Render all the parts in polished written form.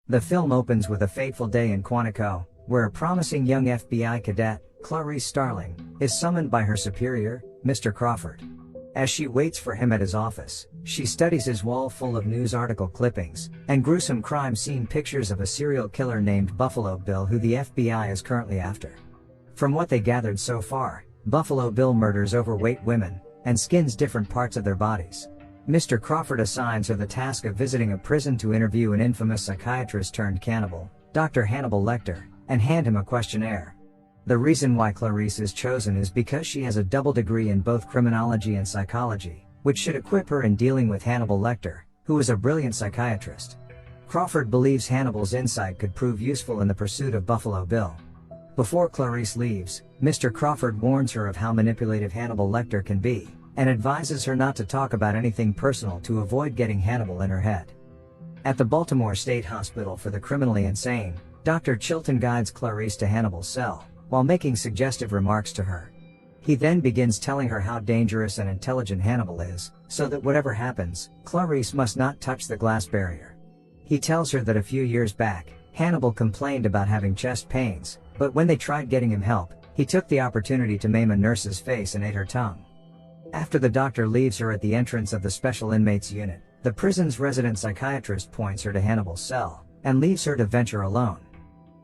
The film opens with a fateful day in Quantico, where a promising young FBI cadet, Clarice Starling, is summoned by her superior, Mr. Crawford. As she waits for him at his office, she studies his wall full of news article clippings and gruesome crime scene pictures of a serial killer named Buffalo Bill who the FBI is currently after. From what they gathered so far, Buffalo Bill murders overweight women and skins different parts of their bodies. Mr. Crawford assigns her the task of visiting a prison to interview an infamous psychiatrist turned cannibal, Dr. Hannibal Lecter, and hand him a questionnaire. The reason why Clarice is chosen is because she has a double degree in both criminology and psychology, which should equip her in dealing with Hannibal Lecter, who is a brilliant psychiatrist. Crawford believes Hannibal's insight could prove useful in the pursuit of Buffalo Bill. Before Clarice leaves, Mr. Crawford warns her of how manipulative Hannibal Lecter can be, and advises her not to talk about anything personal to avoid getting Hannibal in her head. At the Baltimore State Hospital for the Criminally Insane, Dr. Chilton guides Clarice to Hannibal's cell, while making suggestive remarks to her. He then begins telling her how dangerous and intelligent Hannibal is, so that whatever happens, Clarice must not touch the glass barrier. He tells her that a few years back, Hannibal complained about having chest pains, but when they tried getting him help, he took the opportunity to maim a nurse's face and ate her tongue. After the doctor leaves her at the entrance of the special inmates unit, the prison's resident psychiatrist points her to Hannibal's cell, and leaves her to venture alone.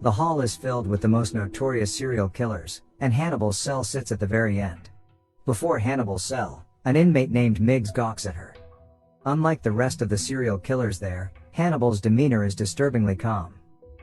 The hall is filled with the most notorious serial killers, and Hannibal's cell sits at the very end. Before Hannibal's cell, an inmate named Miggs gawks at her. Unlike the rest of the serial killers there, Hannibal's demeanor is disturbingly calm.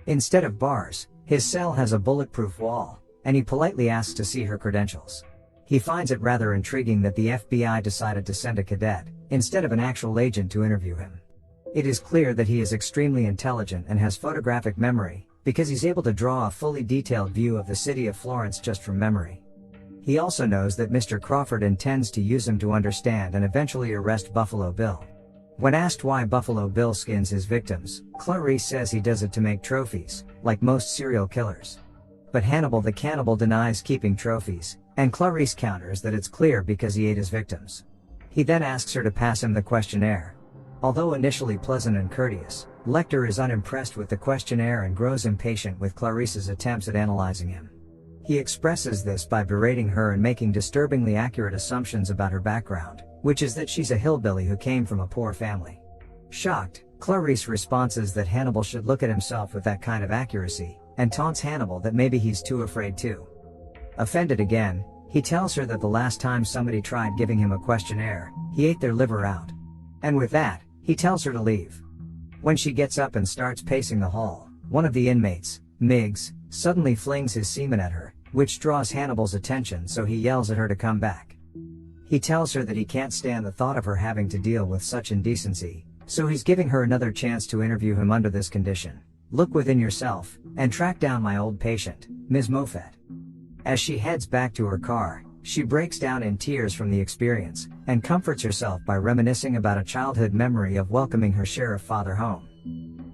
Instead of bars, his cell has a bulletproof wall, and he politely asks to see her credentials. He finds it rather intriguing that the FBI decided to send a cadet, instead of an actual agent, to interview him. It is clear that he is extremely intelligent and has photographic memory, because he's able to draw a fully detailed view of the city of Florence just from memory. He also knows that Mr. Crawford intends to use him to understand and eventually arrest Buffalo Bill. When asked why Buffalo Bill skins his victims, Clarice says he does it to make trophies, like most serial killers. But Hannibal the cannibal denies keeping trophies, and Clarice counters that it's clear because he ate his victims. He then asks her to pass him the questionnaire. Although initially pleasant and courteous, Lecter is unimpressed with the questionnaire and grows impatient with Clarice's attempts at analyzing him. He expresses this by berating her and making disturbingly accurate assumptions about her background, which is that she's a hillbilly who came from a poor family. Shocked, Clarice responds that Hannibal should look at himself with that kind of accuracy, and taunts Hannibal that maybe he's too afraid to. Offended again, he tells her that the last time somebody tried giving him a questionnaire, he ate their liver out. And with that, he tells her to leave. When she gets up and starts pacing the hall, one of the inmates, Miggs, suddenly flings his semen at her, which draws Hannibal's attention, so he yells at her to come back. He tells her that he can't stand the thought of her having to deal with such indecency, so he's giving her another chance to interview him under this condition. Look within yourself, and track down my old patient, Ms. Moffett. As she heads back to her car, she breaks down in tears from the experience, and comforts herself by reminiscing about a childhood memory of welcoming her sheriff father home.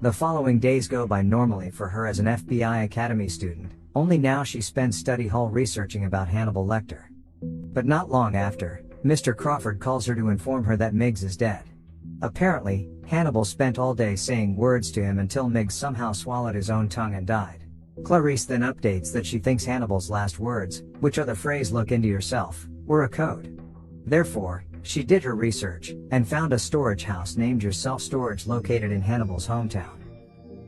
The following days go by normally for her as an FBI Academy student, only now she spends study hall researching about Hannibal Lecter. But not long after, Mr. Crawford calls her to inform her that Miggs is dead. Apparently, Hannibal spent all day saying words to him until Miggs somehow swallowed his own tongue and died. Clarice then updates that she thinks Hannibal's last words, which are the phrase "look into yourself," were a code. Therefore, she did her research, and found a storage house named Yourself Storage located in Hannibal's hometown.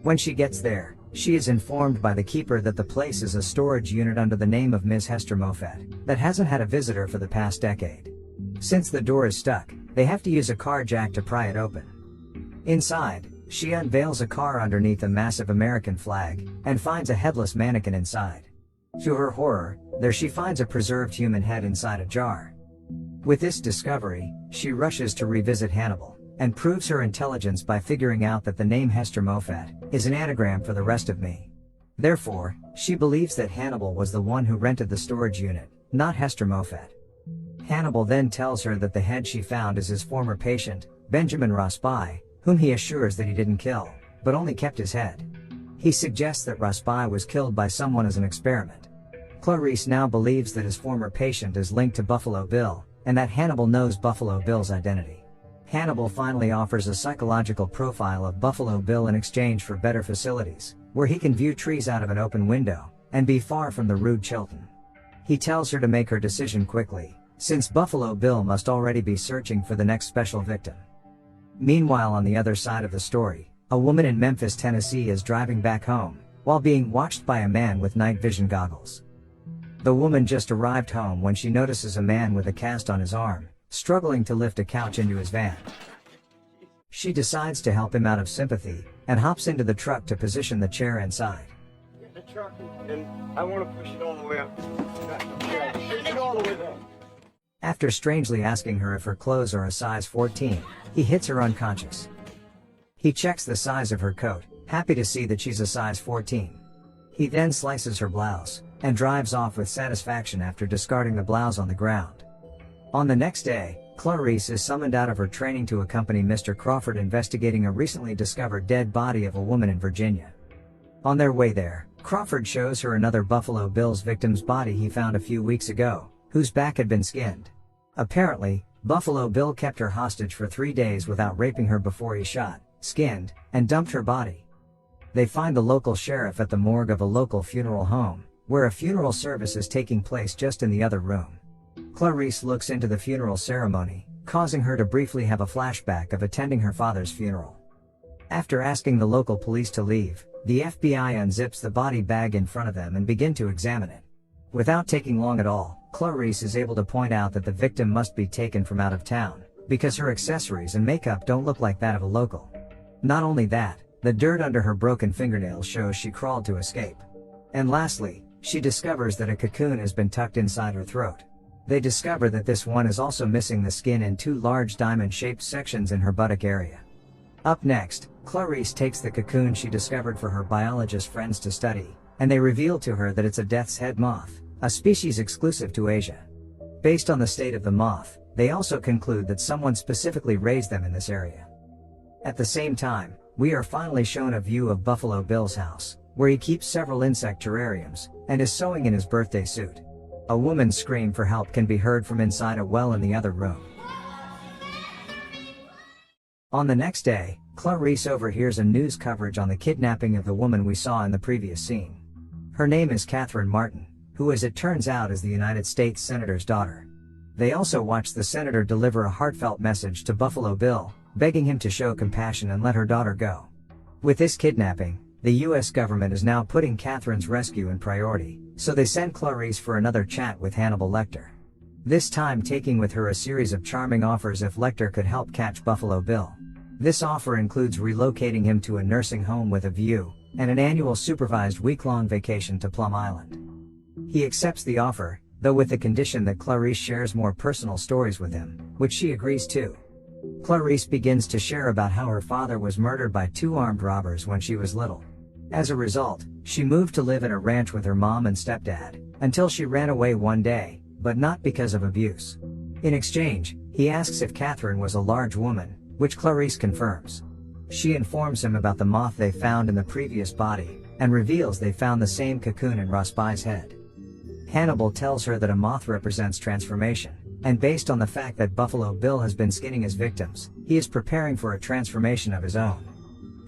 When she gets there, she is informed by the keeper that the place is a storage unit under the name of Ms. Hester Moffett, that hasn't had a visitor for the past decade. Since the door is stuck, they have to use a car jack to pry it open. Inside, she unveils a car underneath a massive American flag, and finds a headless mannequin inside. To her horror, there she finds a preserved human head inside a jar. With this discovery, she rushes to revisit Hannibal, and proves her intelligence by figuring out that the name Hester Moffett is an anagram for the rest of me. Therefore, she believes that Hannibal was the one who rented the storage unit, not Hester Moffett. Hannibal then tells her that the head she found is his former patient, Benjamin F.B.I, whom he assures that he didn't kill, but only kept his head. He suggests that F.B.I was killed by someone as an experiment. Clarice now believes that his former patient is linked to Buffalo Bill, and that Hannibal knows Buffalo Bill's identity. Hannibal finally offers a psychological profile of Buffalo Bill in exchange for better facilities, where he can view trees out of an open window, and be far from the rude Chilton. He tells her to make her decision quickly, since Buffalo Bill must already be searching for the next special victim. Meanwhile, on the other side of the story, a woman in Memphis, Tennessee is driving back home, while being watched by a man with night vision goggles. The woman just arrived home when she notices a man with a cast on his arm, struggling to lift a couch into his van. She decides to help him out of sympathy, and hops into the truck to position the chair inside. Get the truck, and I want to push it all the way up. Push it all the way down. After strangely asking her if her clothes are a size 14, he hits her unconscious. He checks the size of her coat, happy to see that she's a size 14. He then slices her blouse, and drives off with satisfaction after discarding the blouse on the ground. On the next day, Clarice is summoned out of her training to accompany Mr. Crawford investigating a recently discovered dead body of a woman in Virginia. On their way there, Crawford shows her another Buffalo Bill's victim's body he found a few weeks ago, whose back had been skinned. Apparently, Buffalo Bill kept her hostage for 3 days without raping her before he shot, skinned, and dumped her body. They find the local sheriff at the morgue of a local funeral home, where a funeral service is taking place just in the other room. Clarice looks into the funeral ceremony, causing her to briefly have a flashback of attending her father's funeral. After asking the local police to leave, the FBI unzips the body bag in front of them and begin to examine it. Without taking long at all, Clarice is able to point out that the victim must be taken from out of town, because her accessories and makeup don't look like that of a local. Not only that, the dirt under her broken fingernails shows she crawled to escape. And lastly, she discovers that a cocoon has been tucked inside her throat. They discover that this one is also missing the skin in 2 large diamond-shaped sections in her buttock area. Up next, Clarice takes the cocoon she discovered for her biologist friends to study, and they reveal to her that it's a death's head moth, a species exclusive to Asia. Based on the state of the moth, they also conclude that someone specifically raised them in this area. At the same time, we are finally shown a view of Buffalo Bill's house, where he keeps several insect terrariums, and is sewing in his birthday suit. A woman's scream for help can be heard from inside a well in the other room. On the next day, Clarice overhears a news coverage on the kidnapping of the woman we saw in the previous scene. Her name is Catherine Martin, who as it turns out is the United States Senator's daughter. They also watch the senator deliver a heartfelt message to Buffalo Bill, begging him to show compassion and let her daughter go. With this kidnapping, the US government is now putting Catherine's rescue in priority, so they send Clarice for another chat with Hannibal Lecter. This time taking with her a series of charming offers if Lecter could help catch Buffalo Bill. This offer includes relocating him to a nursing home with a view, and an annual supervised week-long vacation to Plum Island. He accepts the offer, though with the condition that Clarice shares more personal stories with him, which she agrees to. Clarice begins to share about how her father was murdered by 2 armed robbers when she was little. As a result, she moved to live at a ranch with her mom and stepdad, until she ran away one day, but not because of abuse. In exchange, he asks if Catherine was a large woman, which Clarice confirms. She informs him about the moth they found in the previous body, and reveals they found the same cocoon in Rasbai's head. Hannibal tells her that a moth represents transformation, and based on the fact that Buffalo Bill has been skinning his victims, he is preparing for a transformation of his own.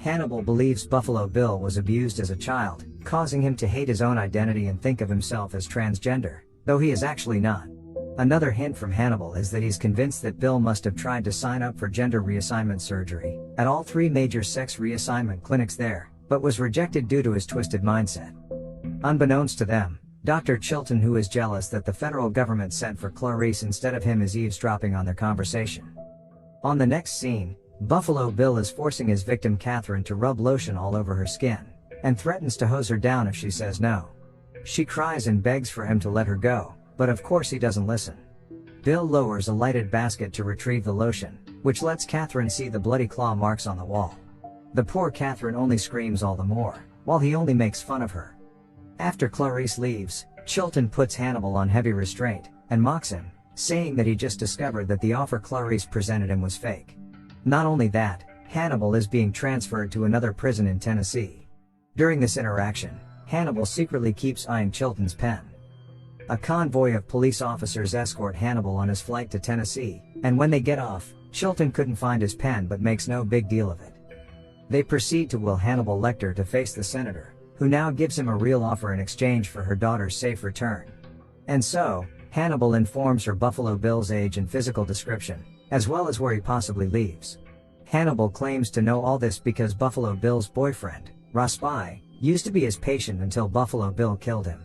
Hannibal believes Buffalo Bill was abused as a child, causing him to hate his own identity and think of himself as transgender, though he is actually not. Another hint from Hannibal is that he's convinced that Bill must have tried to sign up for gender reassignment surgery at all 3 major sex reassignment clinics there, but was rejected due to his twisted mindset. Unbeknownst to them, Dr. Chilton, who is jealous that the federal government sent for Clarice instead of him, is eavesdropping on their conversation. On the next scene, Buffalo Bill is forcing his victim Catherine to rub lotion all over her skin, and threatens to hose her down if she says no. She cries and begs for him to let her go, but of course he doesn't listen. Bill lowers a lighted basket to retrieve the lotion, which lets Catherine see the bloody claw marks on the wall. The poor Catherine only screams all the more, while he only makes fun of her. After Clarice leaves, Chilton puts Hannibal on heavy restraint, and mocks him, saying that he just discovered that the offer Clarice presented him was fake. Not only that, Hannibal is being transferred to another prison in Tennessee. During this interaction, Hannibal secretly keeps eyeing Chilton's pen. A convoy of police officers escort Hannibal on his flight to Tennessee, and when they get off, Chilton couldn't find his pen but makes no big deal of it. They proceed to will Hannibal Lecter to face the senator, who now gives him a real offer in exchange for her daughter's safe return. And so, Hannibal informs her Buffalo Bill's age and physical description, as well as where he possibly lives. Hannibal claims to know all this because Buffalo Bill's boyfriend, F.B.I, used to be his patient until Buffalo Bill killed him.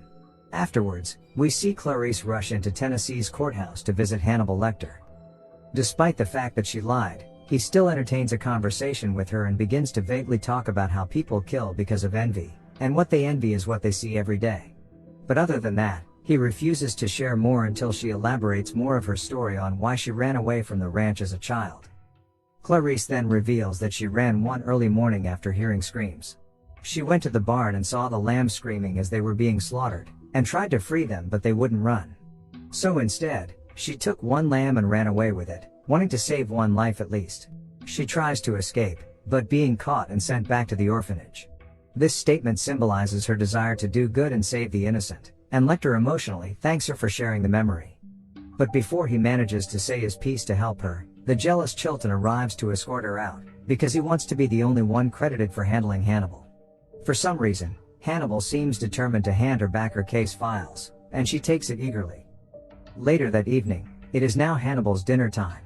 Afterwards, we see Clarice rush into Tennessee's courthouse to visit Hannibal Lecter. Despite the fact that she lied, he still entertains a conversation with her and begins to vaguely talk about how people kill because of envy, and what they envy is what they see every day. But other than that, he refuses to share more until she elaborates more of her story on why she ran away from the ranch as a child. Clarice then reveals that she ran one early morning after hearing screams. She went to the barn and saw the lambs screaming as they were being slaughtered, and tried to free them but they wouldn't run. So instead, she took one lamb and ran away with it, wanting to save one life at least. She tries to escape, but being caught and sent back to the orphanage. This statement symbolizes her desire to do good and save the innocent, and Lecter emotionally thanks her for sharing the memory. But before he manages to say his piece to help her, the jealous Chilton arrives to escort her out, because he wants to be the only one credited for handling Hannibal. For some reason, Hannibal seems determined to hand her back her case files, and she takes it eagerly. Later that evening, it is now Hannibal's dinner time.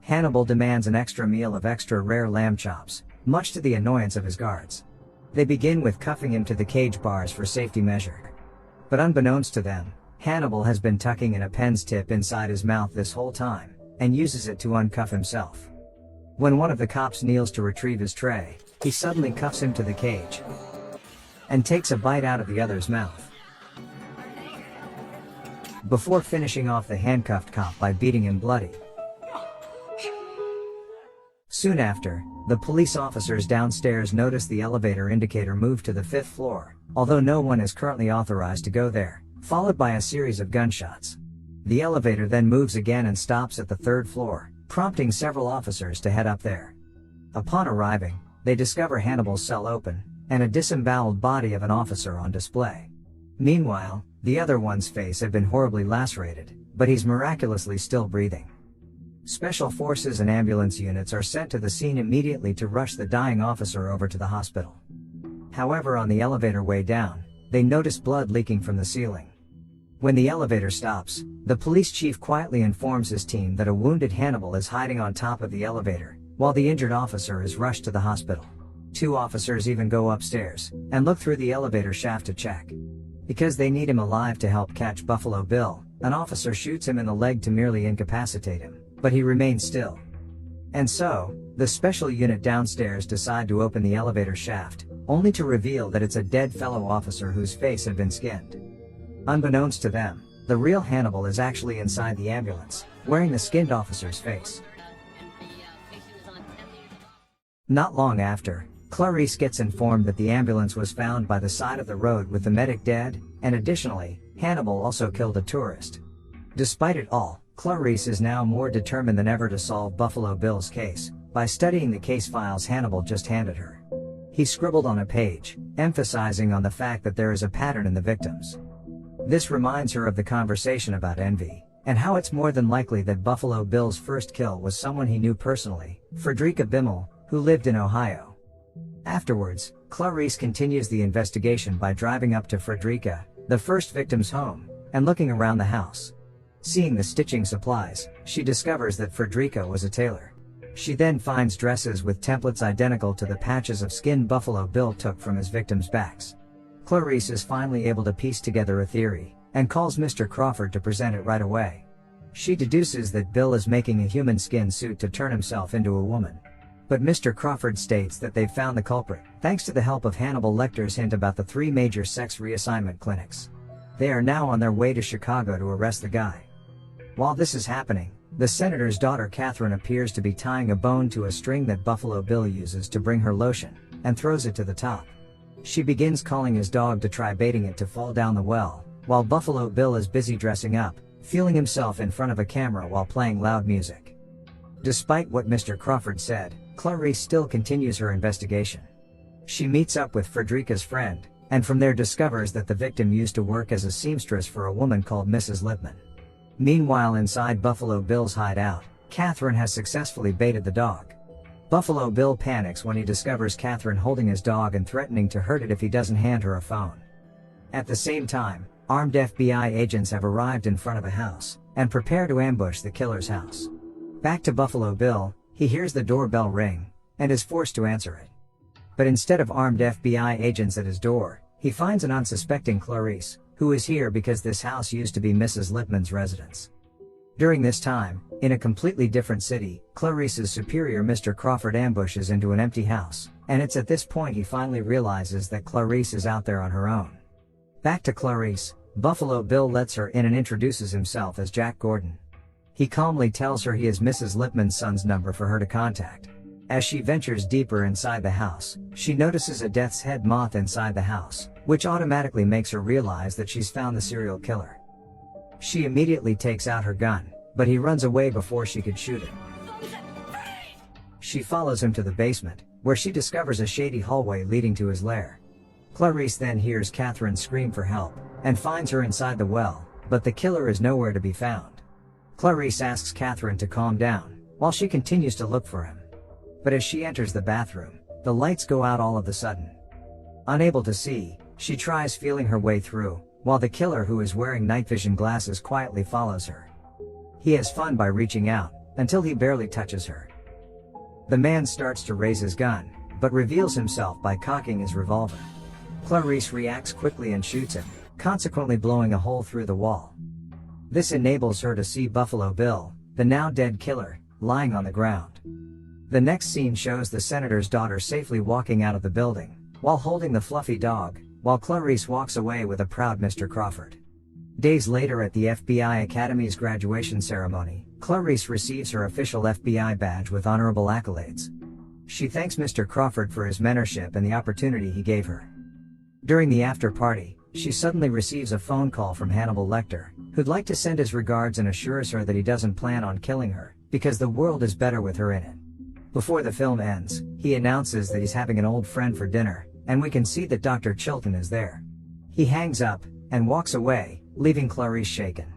Hannibal demands an extra meal of extra rare lamb chops, much to the annoyance of his guards. They begin with cuffing him to the cage bars for safety measure. But unbeknownst to them, Hannibal has been tucking in a pen's tip inside his mouth this whole time, and uses it to uncuff himself. When one of the cops kneels to retrieve his tray, he suddenly cuffs him to the cage, and takes a bite out of the other's mouth, before finishing off the handcuffed cop by beating him bloody. Soon after, the police officers downstairs notice the elevator indicator move to the 5th floor, although no one is currently authorized to go there, followed by a series of gunshots. The elevator then moves again and stops at the 3rd floor, prompting several officers to head up there. Upon arriving, they discover Hannibal's cell open, and a disemboweled body of an officer on display. Meanwhile, the other one's face had been horribly lacerated, but he's miraculously still breathing. Special forces and ambulance units are sent to the scene immediately to rush the dying officer over to the hospital. However, on the elevator way down, they notice blood leaking from the ceiling. When the elevator stops, the police chief quietly informs his team that a wounded Hannibal is hiding on top of the elevator, while the injured officer is rushed to the hospital. 2 officers even go upstairs, and look through the elevator shaft to check. Because they need him alive to help catch Buffalo Bill, an officer shoots him in the leg to merely incapacitate him, but he remains still. And so, the special unit downstairs decide to open the elevator shaft, only to reveal that it's a dead fellow officer whose face had been skinned. Unbeknownst to them, the real Hannibal is actually inside the ambulance, wearing the skinned officer's face. Not long after, Clarice gets informed that the ambulance was found by the side of the road with the medic dead, and additionally, Hannibal also killed a tourist. Despite it all, Clarice is now more determined than ever to solve Buffalo Bill's case, by studying the case files Hannibal just handed her. He scribbled on a page, emphasizing on the fact that there is a pattern in the victims. This reminds her of the conversation about envy, and how it's more than likely that Buffalo Bill's first kill was someone he knew personally, Frederica Bimmel, who lived in Ohio. Afterwards, Clarice continues the investigation by driving up to Frederica, the first victim's home, and looking around the house. Seeing the stitching supplies, she discovers that Frederica was a tailor. She then finds dresses with templates identical to the patches of skin Buffalo Bill took from his victims' backs. Clarice is finally able to piece together a theory, and calls Mr. Crawford to present it right away. She deduces that Bill is making a human skin suit to turn himself into a woman. But Mr. Crawford states that they've found the culprit, thanks to the help of Hannibal Lecter's hint about the 3 major sex reassignment clinics. They are now on their way to Chicago to arrest the guy. While this is happening, the senator's daughter Catherine appears to be tying a bone to a string that Buffalo Bill uses to bring her lotion, and throws it to the top. She begins calling his dog to try baiting it to fall down the well, while Buffalo Bill is busy dressing up, feeling himself in front of a camera while playing loud music. Despite what Mr. Crawford said, Clarice still continues her investigation. She meets up with Frederica's friend, and from there discovers that the victim used to work as a seamstress for a woman called Mrs. Lipman. Meanwhile, inside Buffalo Bill's hideout, Catherine has successfully baited the dog. Buffalo Bill panics when he discovers Catherine holding his dog and threatening to hurt it if he doesn't hand her a phone. At the same time, armed FBI agents have arrived in front of a house and prepare to ambush the killer's house. Back to Buffalo Bill, he hears the doorbell ring and is forced to answer it. But instead of armed FBI agents at his door, he finds an unsuspecting Clarice, who is here because this house used to be Mrs. Lippman's residence. During this time, in a completely different city, Clarice's superior Mr. Crawford ambushes into an empty house, and it's at this point he finally realizes that Clarice is out there on her own. Back to Clarice, Buffalo Bill lets her in and introduces himself as Jack Gordon. He calmly tells her he is Mrs. Lippman's son's number for her to contact. As she ventures deeper inside the house, she notices a death's head moth inside the house, which automatically makes her realize that she's found the serial killer. She immediately takes out her gun, but he runs away before she could shoot him. She follows him to the basement, where she discovers a shady hallway leading to his lair. Clarice then hears Catherine scream for help, and finds her inside the well, but the killer is nowhere to be found. Clarice asks Catherine to calm down, while she continues to look for him. But as she enters the bathroom, the lights go out all of a sudden. Unable to see, she tries feeling her way through, while the killer, who is wearing night vision glasses, quietly follows her. He has fun by reaching out, until he barely touches her. The man starts to raise his gun, but reveals himself by cocking his revolver. Clarice reacts quickly and shoots him, consequently blowing a hole through the wall. This enables her to see Buffalo Bill, the now dead killer, lying on the ground. The next scene shows the senator's daughter safely walking out of the building, while holding the fluffy dog, while Clarice walks away with a proud Mr. Crawford. Days later at the FBI Academy's graduation ceremony, Clarice receives her official FBI badge with honorable accolades. She thanks Mr. Crawford for his mentorship and the opportunity he gave her. During the after party, she suddenly receives a phone call from Hannibal Lecter, who'd like to send his regards and assures her that he doesn't plan on killing her, because the world is better with her in it. Before the film ends, he announces that he's having an old friend for dinner, and we can see that Dr. Chilton is there. He hangs up and walks away, leaving Clarice shaken.